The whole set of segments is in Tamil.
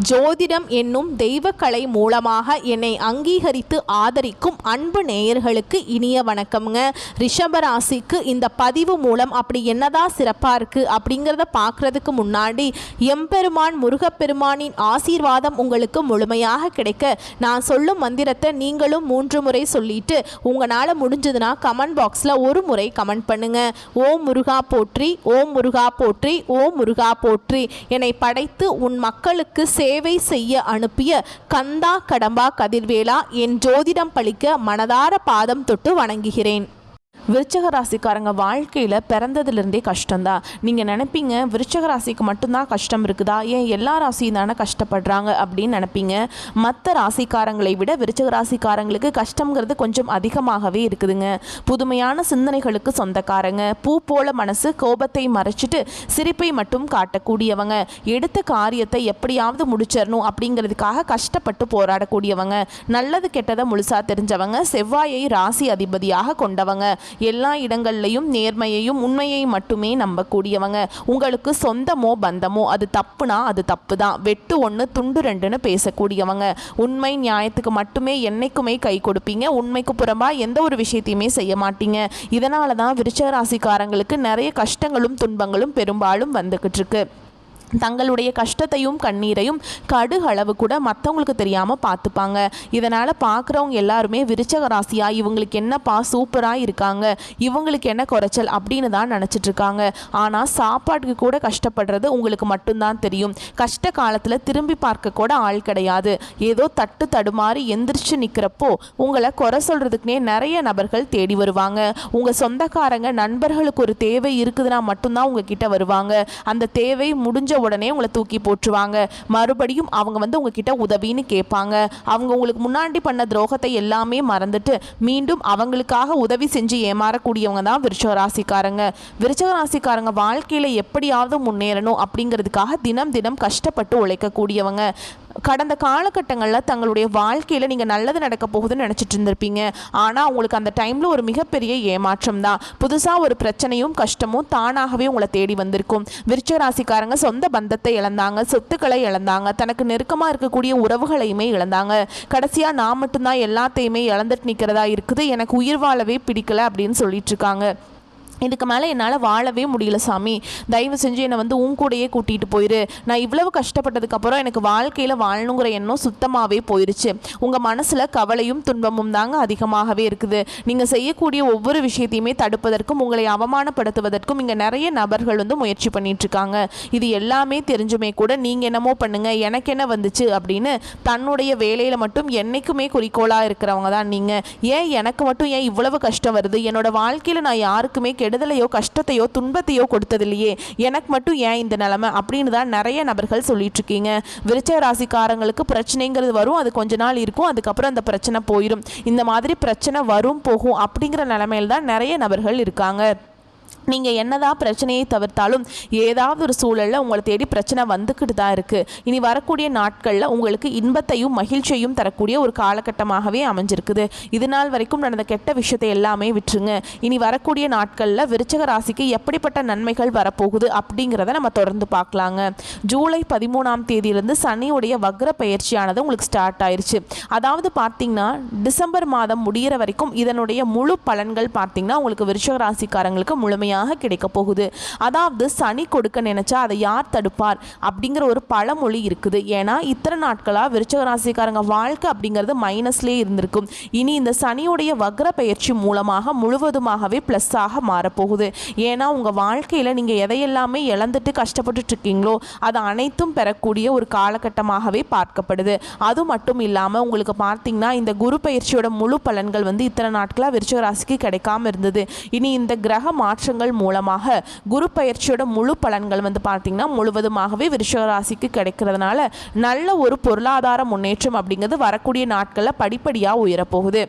ஜோதிடம் என்னும் தெய்வக்கலை மூலமாக என்னை அங்கீகரித்து ஆதரிக்கும் அன்பு நேயர்களுக்கு இனிய வணக்கம்ங்க. ரிஷபராசிக்கு இந்த பதிவு மூலம் அப்படி என்னதான் சிறப்பாக இருக்குது அப்படிங்கிறத பார்க்குறதுக்கு முன்னாடி எம்பெருமான் முருகப்பெருமானின் ஆசீர்வாதம் உங்களுக்கு முழுமையாக கிடைக்க நான் சொல்லும் மந்திரத்தை நீங்களும் 3 முறை சொல்லிட்டு உங்களால் முடிஞ்சதுன்னா கமெண்ட் பாக்ஸில் ஒரு முறை கமெண்ட் பண்ணுங்க. ஓம் முருகா போற்றி, ஓம் முருகா போற்றி, ஓம் முருகா போற்றி. என்னை படைத்து உன் மக்களுக்கு சேவை செய்ய அனுப்பிய கந்தா கடம்பா கதிர்வேலா, என் ஜோதிடம் பழிக்க மனதார பாதம் தொட்டு வணங்குகிறேன். விருச்சக ராசிக்காரங்க வாழ்க்கையில் பிறந்ததுலேருந்தே கஷ்டம்தான். நீங்கள் நினைப்பீங்க விருச்சக ராசிக்கு மட்டும்தான் கஷ்டம் இருக்குதா, ஏன் எல்லா ராசியும் தானே கஷ்டப்படுறாங்க அப்படின்னு நினைப்பீங்க. மற்ற ராசிக்காரங்களை விட விருச்சக ராசிக்காரங்களுக்கு கஷ்டங்கிறது கொஞ்சம் அதிகமாகவே இருக்குதுங்க. புதுமையான சிந்தனைகளுக்கு சொந்தக்காரங்க, பூ போல மனசு, கோபத்தை மறைச்சிட்டு சிரிப்பை மட்டும் காட்டக்கூடியவங்க, எடுத்த காரியத்தை எப்படியாவது முடிச்சிடணும் அப்படிங்கிறதுக்காக கஷ்டப்பட்டு போராடக்கூடியவங்க, நல்லது கெட்டதை முழுசாக தெரிஞ்சவங்க, செவ்வாயை ராசி அதிபதியாக கொண்டவங்க, எல்லா இடங்கள்லையும் நேர்மையையும் உண்மையை மட்டுமே நம்பக்கூடியவங்க, உங்களுக்கு சொந்தமோ பந்தமோ அது தப்புனா அது தப்பு தான், வெட்டு 1 துண்டு 2ன்னு பேசக்கூடியவங்க, உண்மை நியாயத்துக்கு மட்டுமே என்னைக்குமே கை கொடுப்பீங்க, உண்மைக்கு புறம்பா எந்த ஒரு விஷயத்தையுமே செய்ய மாட்டீங்க. இதனால தான் விருச்சிக ராசிக்காரங்களுக்கு நிறைய கஷ்டங்களும் துன்பங்களும் பெரும்பாலும் வந்துக்கிட்டு இருக்கு. தங்களுடைய கஷ்டத்தையும் கண்ணீரையும் கடுகளவு கூட மற்றவங்களுக்கு தெரியாமல் பார்த்துப்பாங்க. இதனால் பார்க்குறவங்க எல்லாருமே விருச்சக ராசியா இவங்களுக்கு என்னப்பா சூப்பராக இருக்காங்க, இவங்களுக்கு என்ன குறைச்சல் அப்படின்னு தான் நினச்சிட்ருக்காங்க. ஆனால் சாப்பாட்டுக்கு கூட கஷ்டப்படுறது உங்களுக்கு மட்டும்தான் தெரியும். கஷ்ட காலத்தில் திரும்பி பார்க்க கூட ஆள் கிடையாது. ஏதோ தட்டு தடுமாறி எந்திரிச்சு நிற்கிறப்போ உங்களை குறை சொல்கிறதுக்குனே நிறைய நபர்கள் தேடி வருவாங்க. உங்கள் சொந்தக்காரங்க நண்பர்களுக்கு ஒரு தேவை இருக்குதுன்னா மட்டும்தான் உங்ககிட்ட வருவாங்க. அந்த தேவை முடிஞ்ச உடனே உங்களை தூக்கி போட்டுருவாங்க. மறுபடியும் அவங்க உங்ககிட்ட உதவின்னு கேட்பாங்க. அவங்க உங்களுக்கு முன்னாடி பண்ண துரோகத்தை எல்லாமே மறந்துட்டு மீண்டும் அவங்களுக்காக உதவி செஞ்சு ஏமாறக்கூடியவங்க தான் விருச்சிக ராசிக்காரங்க. விருச்சிக ராசிக்காரங்க வாழ்க்கையில் எப்படியாவது முன்னேறணும் அப்படிங்கிறதுக்காக தினம் தினம் கஷ்டப்பட்டு உழைக்கக்கூடியவங்க. கடந்த காலகட்டங்களில் தங்களுடைய வாழ்க்கையில் நீங்கள் நல்லது நடக்க போகுதுன்னு நினச்சிட்டு இருந்திருப்பீங்க. ஆனால் உங்களுக்கு அந்த டைமில் ஒரு மிகப்பெரிய ஏமாற்றம் தான். புதுசாக ஒரு பிரச்சனையும் கஷ்டமும் தானாகவே உங்களை தேடி வந்திருக்கும். விருச்சிக ராசிக்காரங்க சொந்த பந்தத்தை இழந்தாங்க, சொத்துக்களை இழந்தாங்க, தனக்கு நெருக்கமாக இருக்கக்கூடிய உறவுகளையுமே இழந்தாங்க. கடைசியாக நான் மட்டும்தான் எல்லாத்தையுமே இழந்துட்டு நிற்கிறதா இருக்குது, எனக்கு உயிர் வாழவே பிடிக்கல அப்படின்னு சொல்லிட்டு இருக்காங்க. இதுக்கு மேலே என்னால் வாழவே முடியல சாமி, தயவு செஞ்சு என்னை உன் கூடையே கூட்டிகிட்டு போயிரு, நான் இவ்வளவு கஷ்டப்பட்டதுக்கப்புறம் எனக்கு வாழ்க்கையில் வாழணுங்கிற எண்ணம் சுத்தமாகவே போயிடுச்சு. உங்கள் மனசில் கவலையும் துன்பமும் தாங்க அதிகமாகவே இருக்குது. நீங்கள் செய்யக்கூடிய ஒவ்வொரு விஷயத்தையுமே தடுப்பதற்கும் உங்களை அவமானப்படுத்துவதற்கும் இங்கே நிறைய நபர்கள் முயற்சி பண்ணிகிட்ருக்காங்க. இது எல்லாமே தெரிஞ்சுமே கூட நீங்கள் என்னமோ பண்ணுங்கள், எனக்கு என்ன வந்துச்சு அப்படின்னு தன்னுடைய வேலையில் மட்டும் என்றைக்குமே குறிக்கோளாக இருக்கிறவங்க தான் நீங்கள். ஏன் எனக்கு மட்டும் ஏன் இவ்வளவு கஷ்டம் வருது, என்னோடய வாழ்க்கையில் நான் யாருக்குமே கெடுதலையோ கஷ்டத்தையோ துன்பத்தையோ கொடுத்ததில்லையே, எனக்கு மட்டும் ஏன் இந்த நிலைமை அப்படின்னு தான் நிறைய நபர்கள் சொல்லிட்டு இருக்கீங்க. விருச்சிக ராசிக்காரங்களுக்கு பிரச்சனைங்கிறது வரும், அது கொஞ்ச நாள் இருக்கும், அதுக்கப்புறம் அந்த பிரச்சனை போயிடும். இந்த மாதிரி பிரச்சனை வரும் போகும் அப்படிங்கிற நிலைமையில் தான் நிறைய நபர்கள் இருக்காங்க. நீங்கள் என்னதான் பிரச்சனையை தவிர்த்தாலும் ஏதாவது ஒரு சூழலில் உங்களை தேடி பிரச்சனை வந்துக்கிட்டு தான் இருக்குது. இனி வரக்கூடிய நாட்களில் உங்களுக்கு இன்பத்தையும் மகிழ்ச்சியையும் தரக்கூடிய ஒரு காலகட்டமாகவே அமைஞ்சிருக்குது. இது நாள் வரைக்கும் நடந்த கெட்ட விஷயத்தை எல்லாமே விட்டுருங்க. இனி வரக்கூடிய நாட்களில் விருச்சிக ராசிக்கு எப்படிப்பட்ட நன்மைகள் வரப்போகுது அப்படிங்கிறத நம்ம தொடர்ந்து பார்க்கலாங்க. ஜூலை 13ஆம் தேதியிலிருந்து சனியுடைய வக்ர பயிற்சியானது உங்களுக்கு ஸ்டார்ட் ஆயிடுச்சு. அதாவது பார்த்தீங்கன்னா டிசம்பர் மாதம் முடிகிற வரைக்கும் இதனுடைய முழு பலன்கள் பார்த்தீங்கன்னா உங்களுக்கு விருச்சிக ராசிக்காரங்களுக்கு முழுமையாக கிடைக்க போகுது. அதாவது சனி கொடுக்க நினைச்சா அதை யார் தடுப்பார் அப்படிங்கிற ஒரு பழமொழி இருக்குது. ஏன்னா இத்தனை நாட்களா விருச்சிக ராசிக்காரங்க வாழ்க்கை அப்படிங்கிறது மைனஸ்லேயே இருந்திருக்கும். இனி இந்த சனியுடைய வக்ர பயிற்சி மூலமாக முழுவதுமாகவே ப்ளஸ்ஸாக மாறப்போகுது. ஏன்னா உங்கள் வாழ்க்கையில் நீங்கள் எதையெல்லாமே இழந்துட்டு கஷ்டப்பட்டுட்டு இருக்கீங்களோ அது அனைத்தும் பெறக்கூடிய ஒரு காலகட்டமாகவே பார்க்கப்படுது. அது மட்டும் இல்லாமல் உங்களுக்கு பார்த்தீங்கன்னா இந்த குரு பயிற்சியோட முழு பலன்கள் இத்தனை நாட்களாக விருச்சிக ராசிக்கு கிடைக்காம இருந்தது. இனி இந்த கிரக மாற்றங்கள் மூலமாக குரு பயிற்சியோட முழு பலன்கள் பார்த்தீங்கன்னா முழுவதுமாகவே விருச்சிக ராசிக்கு கிடைக்கிறதுனால நல்ல ஒரு பொருளாதார முன்னேற்றம் அப்படிங்கிறது வரக்கூடிய நாட்களில் படிப்படியாக உயரப்போகுது.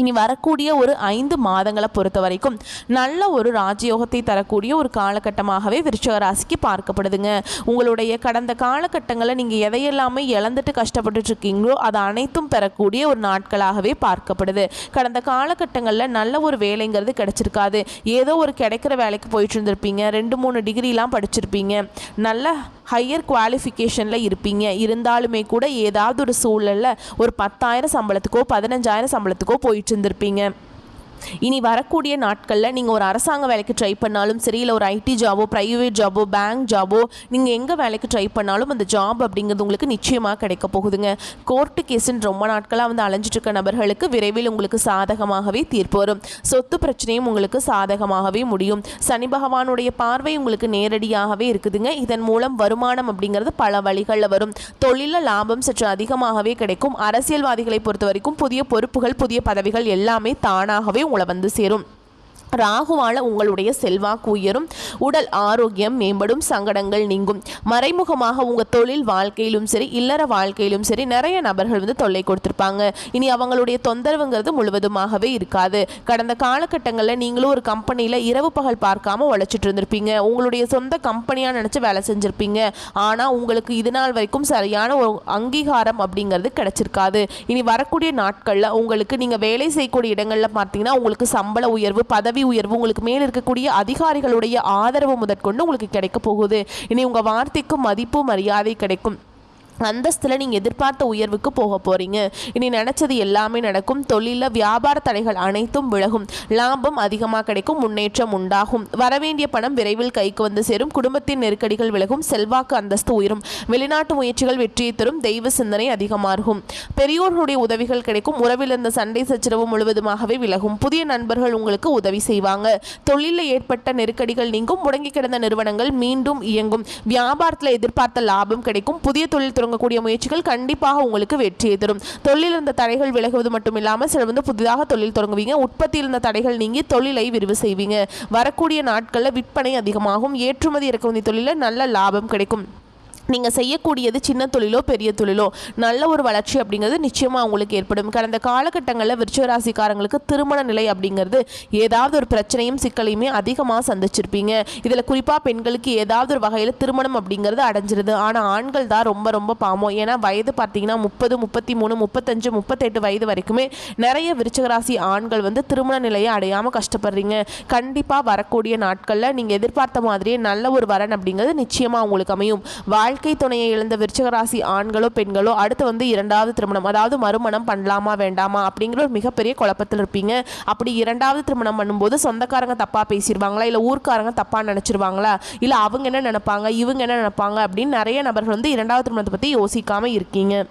இனி வரக்கூடிய ஒரு 5 மாதங்களை பொறுத்த வரைக்கும் நல்ல ஒரு ராஜயோகத்தை தரக்கூடிய ஒரு காலகட்டமாகவே விருச்சிக ராசிக்கு பார்க்கப்படுதுங்க. உங்களுடைய கடந்த காலகட்டங்களில் நீங்கள் எதையெல்லாமே இழந்துட்டு கஷ்டப்பட்டுட்டு இருக்கீங்களோ அதை அனைத்தும் பெறக்கூடிய ஒரு நாட்களாகவே பார்க்கப்படுது. கடந்த காலகட்டங்களில் நல்ல ஒரு வேலைங்கிறது கிடைச்சிருக்காது. ஏதோ ஒரு கிடைக்கிற வேலைக்கு போயிட்டு இருந்திருப்பீங்க, 2-3 டிகிரிலாம் படிச்சிருப்பீங்க, நல்ல ஹையர் குவாலிஃபிகேஷனில் இருப்பீங்க. இருந்தாலுமே கூட ஏதாவது ஒரு சூழலில் ஒரு 10,000 சம்பளத்துக்கோ 15,000 சம்பளத்துக்கோ போயிட்டு இருந்திருப்பீங்க. இனி வரக்கூடிய நாட்களில் நீங்கள் ஒரு அரசாங்க வேலைக்கு ட்ரை பண்ணாலும் சரி, இல்லை ஒரு ஐடி ஜாபோ, ப்ரைவேட் ஜாபோ, பேங்க் ஜாபோ, நீங்கள் எங்கே வேலைக்கு ட்ரை பண்ணாலும் அந்த ஜாப் அப்படிங்கிறது உங்களுக்கு நிச்சயமாக கிடைக்க போகுதுங்க. கோர்ட்டு கேஸுன்னு ரொம்ப நாட்களாக வந்து அலைஞ்சிட்டு இருக்க நபர்களுக்கு விரைவில் உங்களுக்கு சாதகமாகவே தீர்ப்பு வரும். சொத்து பிரச்சனையும் உங்களுக்கு சாதகமாகவே முடியும். சனி பகவானுடைய பார்வை உங்களுக்கு நேரடியாகவே இருக்குதுங்க. இதன் மூலம் வருமானம் அப்படிங்கிறது பல வழிகளில் வரும். தொழிலில் லாபம் சற்று அதிகமாகவே கிடைக்கும். அரசியல்வாதிகளை பொறுத்த வரைக்கும் புதிய பொறுப்புகள், புதிய பதவிகள் எல்லாமே தானாகவே உங்களை வந்து சேரும். ராகுவால் உங்களுடைய செல்வாக்கு உயரும், உடல் ஆரோக்கியம் மேம்படும், சங்கடங்கள் நீங்கும். மறைமுகமாக உங்கள் தொழில் வாழ்க்கையிலும் சரி, இல்லற வாழ்க்கையிலும் சரி நிறைய நபர்கள் வந்து தொல்லை கொடுத்துருப்பாங்க. இனி அவங்களுடைய தொந்தரவுங்கிறது முழுவதுமாகவே இருக்காது. கடந்த காலகட்டங்களில் நீங்களும் ஒரு கம்பெனியில் இரவு பகல் பார்க்காம உழைச்சிட்டு இருந்திருப்பீங்க. உங்களுடைய சொந்த கம்பெனியாக நினச்சி வேலை செஞ்சுருப்பீங்க. ஆனால் உங்களுக்கு இது நாள் வரைக்கும் சரியான ஒரு அங்கீகாரம் அப்படிங்கிறது கிடைச்சிருக்காது. இனி வரக்கூடிய நாட்களில் உங்களுக்கு நீங்கள் வேலை செய்யக்கூடிய இடங்களில் பார்த்தீங்கன்னா உங்களுக்கு சம்பள உயர்வு, பதவி உயர்வு, உங்களுக்கு மேல் இருக்கக்கூடிய அதிகாரிகளுடைய ஆதரவு முதற்கொண்டு உங்களுக்கு கிடைக்க போகுது. இனி உங்கள் வார்த்தைக்கு மதிப்பு மரியாதை கிடைக்கும். அந்தஸ்தில் நீங்கள் எதிர்பார்த்த உயர்வுக்கு போக போகிறீங்க. இனி நினச்சது எல்லாமே நடக்கும். தொழிலில் வியாபார தடைகள் அனைத்தும் விலகும். லாபம் அதிகமாக கிடைக்கும். முன்னேற்றம் உண்டாகும். வரவேண்டிய பணம் விரைவில் கைக்கு வந்து சேரும். குடும்பத்தின் நெருக்கடிகள் விலகும். செல்வாக்கு அந்தஸ்து உயரும். வெளிநாட்டு முயற்சிகள் வெற்றியை தரும். தெய்வ சிந்தனை அதிகமாகும். பெரியோர்களுடைய உதவிகள் கிடைக்கும். உறவில் இருந்த சண்டை சச்சரவு முழுவதுமாகவே விலகும். புதிய நண்பர்கள் உங்களுக்கு உதவி செய்வாங்க. தொழிலில் ஏற்பட்ட நெருக்கடிகள் நீங்கும். முடங்கி கிடந்த நிறுவனங்கள் மீண்டும் இயங்கும். வியாபாரத்தில் எதிர்பார்த்த லாபம் கிடைக்கும். புதிய தொழில் கூடிய முயற்சிகள் கண்டிப்பாக உங்களுக்கு வெற்றியை தரும். தொழில் இருந்த தடைகள் விலகுவது மட்டும் இல்லாமல் சிலர் வந்து புதிதாக தொழில் தொடங்குவீங்க. உற்பத்தியில் இருந்த தடைகள் நீங்கி தொழிலை விரிவு செய்வீங்க. வரக்கூடிய நாட்களில் விற்பனை அதிகமாகும். ஏற்றுமதி இறக்குமதி தொழிலில் நல்ல லாபம் கிடைக்கும். நீங்கள் செய்யக்கூடியது சின்ன தொழிலோ பெரிய தொழிலோ நல்ல ஒரு வளர்ச்சி அப்படிங்கிறது நிச்சயமாக உங்களுக்கு ஏற்படும். கடந்த காலகட்டங்களில் விருச்சிக ராசிக்காரங்களுக்கு திருமண நிலை அப்படிங்கிறது ஏதாவது ஒரு பிரச்சனையும் சிக்கலையுமே அதிகமாக சந்திச்சிருப்பீங்க. இதில் குறிப்பாக பெண்களுக்கு ஏதாவது ஒரு வகையில் திருமணம் அப்படிங்கிறது அடைஞ்சிருது. ஆனால் ஆண்கள் தான் ரொம்ப ரொம்ப பாவம். ஏன்னா வயது பார்த்தீங்கன்னா 30, 33, 35, 38 வயது வரைக்குமே நிறைய விருச்சிக ராசி ஆண்கள் வந்து திருமண நிலையை அடையாமல் கஷ்டப்படுறீங்க. கண்டிப்பாக வரக்கூடிய நாட்களில் நீங்கள் எதிர்பார்த்த மாதிரியே நல்ல ஒரு வரன் அப்படிங்கிறது நிச்சயமாக உங்களுக்கு அமையும். வாழ்க்கை துணையை இழந்த விருச்சிக ராசி ஆண்களோ பெண்களோ அடுத்து வந்து 2வது திருமணம், அதாவது மறுமணம் பண்ணலாமா வேண்டாமா அப்படிங்கிற ஒரு மிகப்பெரிய குழப்பத்தில் இருப்பீங்க. அப்படி 2வது திருமணம் பண்ணும்போது சொந்தக்காரங்க தப்பாக பேசிடுவாங்களா, இல்லை ஊர்க்காரங்க தப்பாக நினச்சிருவாங்களா, இல்லை அவங்க என்ன நினைப்பாங்க, இவங்க என்ன நினைப்பாங்க அப்படின்னு நிறைய நபர்கள் வந்து 2வது திருமணத்தை பற்றி யோசிக்காமல் இருக்கீங்க.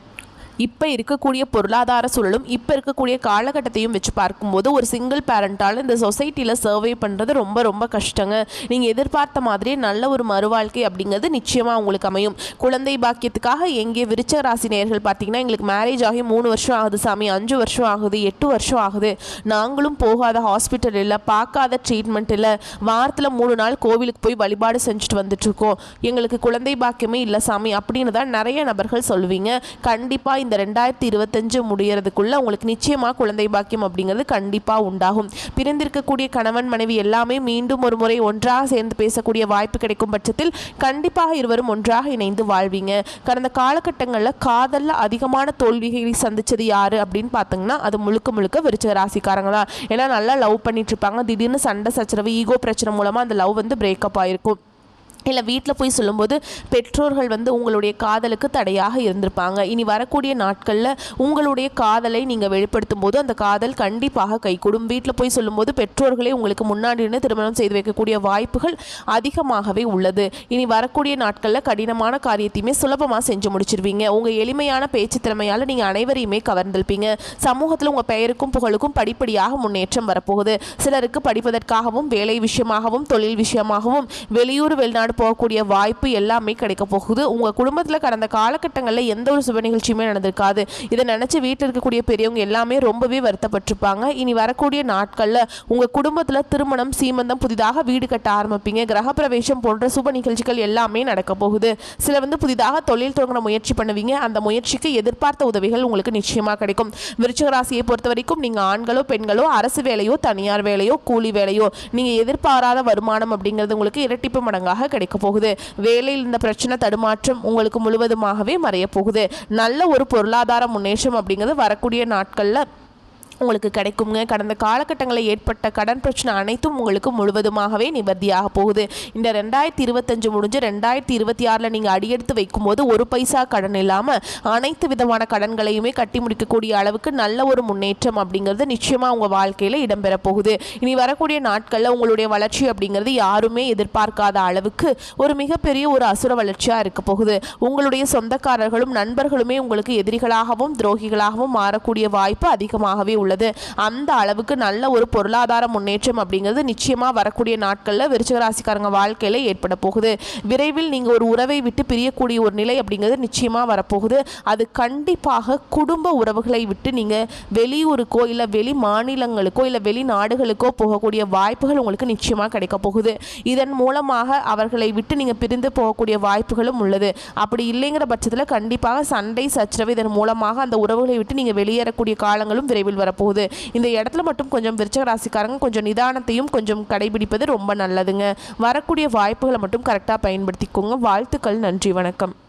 இப்போ இருக்கக்கூடிய பொருளாதார சூழலும் இப்போ இருக்கக்கூடிய காலகட்டத்தையும் வச்சு பார்க்கும்போது ஒரு சிங்கிள் பேரண்டால் இந்த சொசைட்டியில் சர்வே பண்ணுறது ரொம்ப ரொம்ப கஷ்டங்க. நீங்கள் எதிர்பார்த்த மாதிரியே நல்ல ஒரு மறுவாழ்க்கை அப்படிங்கிறது நிச்சயமாக உங்களுக்கு அமையும். குழந்தை பாக்கியத்துக்காக எங்கே விருச்சிக ராசி நேயர்கள் பார்த்தீங்கன்னா எங்களுக்கு மேரேஜ் ஆகி 3 வருஷம் ஆகுது சாமி, 5 வருஷம் ஆகுது, 8 வருஷம் ஆகுது, நாங்களும் போகாத ஹாஸ்பிட்டல் இல்லை, பார்க்காத ட்ரீட்மெண்ட் இல்லை, வாரத்தில் 3 நாள் கோவிலுக்கு போய் வழிபாடு செஞ்சுட்டு வந்துட்டுருக்கோம், எங்களுக்கு குழந்தை பாக்கியமே இல்லை சாமி அப்படின்னு தான் நிறைய நபர்கள் சொல்லுவீங்க. கண்டிப்பாக இந்த 2025 முடியறதுக்குள்ள உங்களுக்கு நிச்சயமாக குழந்தை பாக்கியம் அப்படிங்கிறது கண்டிப்பாக உண்டாகும். பிரிந்திருக்கக்கூடிய கணவன் மனைவி எல்லாமே மீண்டும் ஒரு முறை ஒன்றாக சேர்ந்து பேசக்கூடிய வாய்ப்பு கிடைக்கும் பட்சத்தில் கண்டிப்பாக இருவரும் ஒன்றாக இணைந்து வாழ்வீங்க. கடந்த காலகட்டங்களில் காதலில் அதிகமான தோல்விகளை சந்திச்சது யாரு அப்படின்னு பார்த்தீங்கன்னா அது முழுக்க முழுக்க விருச்சிக ராசிக்காரங்க தான். ஏன்னா நல்லா லவ் பண்ணிட்டு இருப்பாங்க, திடீர்னு சண்டை சச்சரவு, ஈகோ பிரச்சனை மூலமாக அந்த லவ் வந்து பிரேக்கப் ஆயிருக்கும். இல்லை வீட்டில் போய் சொல்லும்போது பெற்றோர்கள் வந்து உங்களுடைய காதலுக்கு தடையாக இருந்திருப்பாங்க. இனி வரக்கூடிய நாட்களில் உங்களுடைய காதலை நீங்கள் வெளிப்படுத்தும் போது அந்த காதல் கண்டிப்பாக கைகூடும். வீட்டில் போய் சொல்லும்போது பெற்றோர்களே உங்களுக்கு முன்னாடி இருந்து திருமணம் செய்து வைக்கக்கூடிய வாய்ப்புகள் அதிகமாகவே உள்ளது. இனி வரக்கூடிய நாட்களில் கடினமான காரியத்தையுமே சுலபமாக செஞ்சு முடிச்சிருவீங்க. உங்கள் எளிமையான பேச்சு திறமையால் நீங்கள் அனைவரையுமே கவர்ந்திருப்பீங்க. சமூகத்தில் உங்கள் பெயருக்கும் புகழுக்கும் படிப்படியாக முன்னேற்றம் வரப்போகுது. சிலருக்கு படிப்பதற்காகவும் வேலை விஷயமாகவும் தொழில் விஷயமாகவும் வெளியூர் வெளிநாடு வெளிநாடு போகக்கூடிய வாய்ப்பு எல்லாமே கிடைக்க போகுது. உங்கள் குடும்பத்தில் கடந்த காலகட்டங்களில் எந்த ஒரு சுப நிகழ்ச்சியுமே நடந்திருக்காது. இதை நினச்சி வீட்டில் இருக்கக்கூடிய பெரியவங்க எல்லாமே ரொம்பவே வருத்தப்பட்டிருப்பாங்க. இனி வரக்கூடிய நாட்களில் உங்கள் குடும்பத்தில் திருமணம், சீமந்தம், புதிதாக வீடு கட்ட ஆரம்பிப்பீங்க. கிரகப்பிரவேசம் போன்ற சுப நிகழ்ச்சிகள் எல்லாமே நடக்க போகுது. சில புதிதாக தொழில் தொடங்க முயற்சி பண்ணுவீங்க. அந்த முயற்சிக்கு எதிர்பார்த்த உதவிகள் உங்களுக்கு நிச்சயமாக கிடைக்கும். விருச்சிக ராசியை பொறுத்த வரைக்கும் நீங்கள் ஆண்களோ பெண்களோ, அரசு வேலையோ தனியார் வேலையோ கூலி வேலையோ, நீங்கள் எதிர்பாராத வருமானம் அப்படிங்கிறது உங்களுக்கு இரட்டிப்பு மடங்காக கிடைக்க போகுது. வேலையில் இந்த பிரச்சனை தடுமாற்றம் உங்களுக்கு முழுவதுமாகவே மறைய போகுது. நல்ல ஒரு பொருளாதார முன்னேற்றம் அப்படிங்கிறது வரக்கூடிய நாட்களில் உங்களுக்கு கிடைக்குங்க. கடந்த காலகட்டங்களில் ஏற்பட்ட கடன் பிரச்சனை அனைத்தும் உங்களுக்கு முழுவதுமாகவே நிவர்த்தியாக போகுது. இந்த 2025 முடிஞ்சு 2026 நீங்கள் அடியெடுத்து வைக்கும்போது ஒரு பைசா கடன் இல்லாமல் அனைத்து விதமான கடன்களையுமே கட்டி முடிக்கக்கூடிய அளவுக்கு நல்ல ஒரு முன்னேற்றம் அப்படிங்கிறது நிச்சயமாக உங்கள் வாழ்க்கையில் இடம்பெற போகுது. இனி வரக்கூடிய நாட்களில் உங்களுடைய வளர்ச்சி அப்படிங்கிறது யாருமே எதிர்பார்க்காத அளவுக்கு ஒரு மிகப்பெரிய ஒரு அசுர வளர்ச்சியாக இருக்க போகுது. உங்களுடைய சொந்தக்காரர்களும் நண்பர்களுமே உங்களுக்கு எதிரிகளாகவும் துரோகிகளாகவும் மாறக்கூடிய வாய்ப்பு அதிகமாகவே உள்ளது. அந்த அளவுக்கு நல்ல ஒரு பொருளாதார முன்னேற்றம் அப்படிங்கிறது நிச்சயமாக வரக்கூடிய நாட்களில் விருச்சிக ராசிக்காரங்க வாழ்க்கையில் ஏற்பட போகுது. விரைவில் நீங்கள் ஒரு உறவை விட்டு பிரியக்கூடிய ஒரு நிலை அப்படிங்கிறது நிச்சயமாக வரப்போகுது. அது கண்டிப்பாக குடும்ப உறவுகளை விட்டு நீங்கள் வெளியூருக்கோ இல்லை வெளி மாநிலங்களுக்கோ இல்லை வெளிநாடுகளுக்கோ போகக்கூடிய வாய்ப்புகள் உங்களுக்கு நிச்சயமாக கிடைக்க போகுது. இதன் மூலமாக அவர்களை விட்டு நீங்கள் பிரிந்து போகக்கூடிய வாய்ப்புகளும் உள்ளது. அப்படி இல்லைங்கிற பட்சத்தில் கண்டிப்பாக சண்டை சச்சரவு இதன் மூலமாக அந்த உறவுகளை விட்டு நீங்கள் வெளியேறக்கூடிய காலங்களும் விரைவில் வரப்போகுது. இந்த இடத்துல மட்டும் கொஞ்சம் விருச்சிக ராசிக்காரங்க கொஞ்சம் நிதானத்தையும் கொஞ்சம் கடைபிடிப்பது ரொம்ப நல்லதுங்க. வரக்கூடிய வாய்ப்புகளை மட்டும் கரெக்டாக பயன்படுத்திக்கோங்க. வாழ்த்துக்கள். நன்றி. வணக்கம்.